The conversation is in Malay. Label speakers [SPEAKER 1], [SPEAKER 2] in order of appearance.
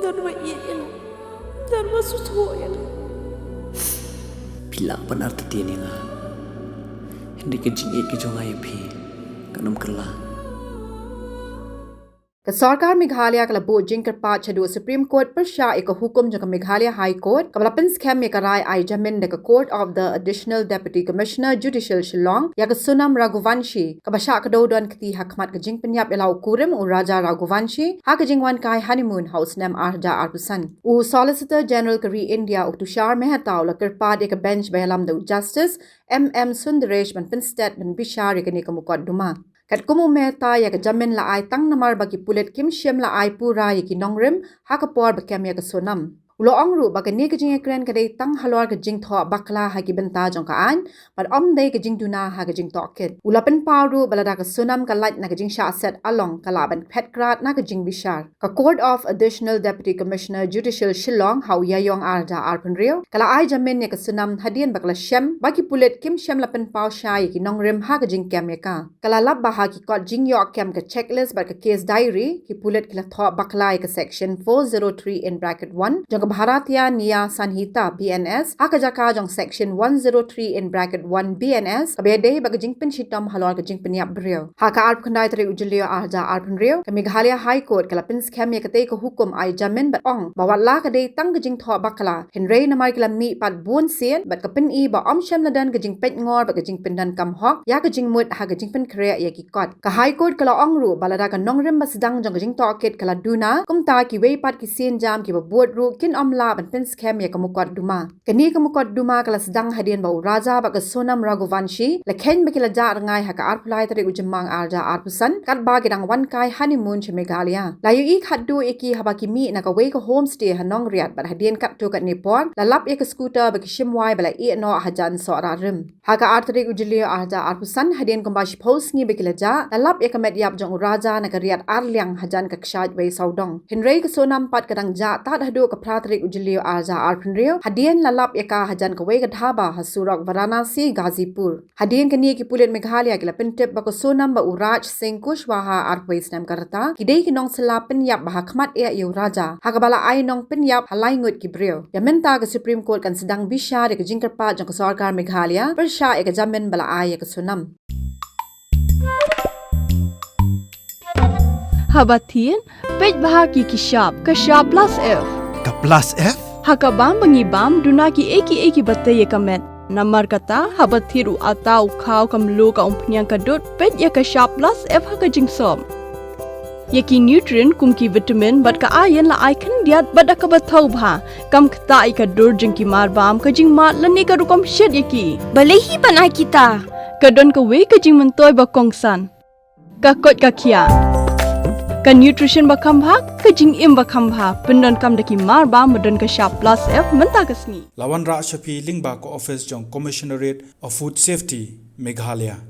[SPEAKER 1] Dan wa iyan. Dan wa susuyan.
[SPEAKER 2] Pila benar tadi ni nga. Hindi ka jingit ka jong ayapi. Kanam kerla.
[SPEAKER 3] Sorkar Meghalaya kala bo Jingkyrpad Shaduh Supreme Court persya eka hukum jangka Meghalaya High Court kabla scam eka rai ai Jamin deka Court of the Additional Deputy Commissioner Judicial Shillong ya ke Sonam Raghuvanshi kabasha kedodon keti hakmat ke jing penyap elau kurim u Raja Raghuvanshi ha ke jingwan kai honeymoon house nam arja arpusan u Solicitor General Kari India u Tushar Mehta la Kyrpad eka bench bayalam the Justice Sundaresh man pinstat man bishar eka ni kamukot duma kat kumu mehta ya ke Jamin la ai tang namar bagi pulet kim shem la ai pura ya ki nongrim ha ka por bakem ya ke Sonam ulo angru baga ni ke jing ekran kadai tang halor ke jing tho bakla ha ki benta jong ka an but dei ke jing duna ha ke jing toket ula pen paru balada ke Sonam ka lat na ke jing sha set along kala ban pet krat na ke jing bishar ka Court of Additional Deputy Commissioner Judicial Shillong hau ya yong arja arpun rio kala ai Jamin ya ke Sonam hadian bakla shem bagi pulet kim shem la pen pau sha ya ki nongrim ha ke jing kem ya ka kala lab ba ha ki kot jing yok kem ke checklist ba ke case diary ki pulet kila tho bakla ya ke section 403 in bracket 1 Bharatiya Niya Sanhita BNS ha ka jaka jong section 103 in bracket 1 BNS kabe dei bag jingpin shitam halor ka jingpin yap brio ha ka arp khandai tari ujulio arja arpun rio ka Meghalaya High Court kala pin scam ya kate ko hukum ai Jamin bat ong bawala ka dei tang ka jing tho bakala henrei namai kala mi pat bun sien bat ka pin i ba shem ladan ka jing pet ngor ba ka jingpin dan kam hok ya ka jing mut ha ka jingpin kre ya ki kot ka High Court kala ong ru balada ka nongrim ba sedang jong ka jing toket kala duna kumta ki wei pat ki sien jam ki ba buat ru kin la ban pen scam ya kamukot duma kani kamukot duma kala sedang hadian bau Raja ba ka Sonam Raghuvanshi lakhen bakila ja rangai ha ka arplai tari ujamang arja arpusan kat ba gidang wan kai honeymoon che Meghalaya layu ik haddu eki habaki mi na ka wei ka homestay hanong riat bat hadian kat tu kat Nepal lalap ya ka scooter baki shimwai bala i no hajan so rarim ha ka artari ujulio arja arpusan hadian kombashi post ngi bakila ja lalap ya ka met yap jong Raja na ka riat arliang hajan ka kshaj wei saudong henrei ka Sonam pat kadang ja tat hadu ka pratari ujulio arja arpun rio hadian lalap ya ka hajan ka wei ka dhaba hasurok Varanasi Gazipur hadian ka ni ki pulen Meghalaya kila pentep ba ko Sonam ba uraj sing kushwaha arpwei snam karta kidei ki nong sela penyap ba hakmat ya yu Raja ha ka bala ai nong penyap halai ngut ki brio ya menta ka Supreme Court kan sedang bishar ya ka Jingkyrpad jong ka Sorkar Meghalaya persya ya ka Jamin bala ai ya ka Sonam
[SPEAKER 4] Habatin pej bahagi kishap plus F
[SPEAKER 5] Ka plus F?
[SPEAKER 4] Hakabam bangibam dunaki eki batay kamet. Namar kata habathiru atau kau kamlu ka umpnyang kadut pet ya ka sharp plus F haka jingsom. Yaki nutrient kumki vitamin bat ka ayan la aikan diat bat ka bathau bha kam kata ka dur jingki marbam ka jing mat lani ka rukom shed yaki.
[SPEAKER 1] Balehi banai kita.
[SPEAKER 4] Kadon ka we ka jing mentoy ba kongsan. Ka kot ka kia. Ka nutrition bakam bhag ka jing im bakam bha pendon kam daki mar ba modon ka sharp plus F menta kasni
[SPEAKER 5] Lawan Ra Shapi Lingba ko office jong Commissionerate of Food Safety Meghalaya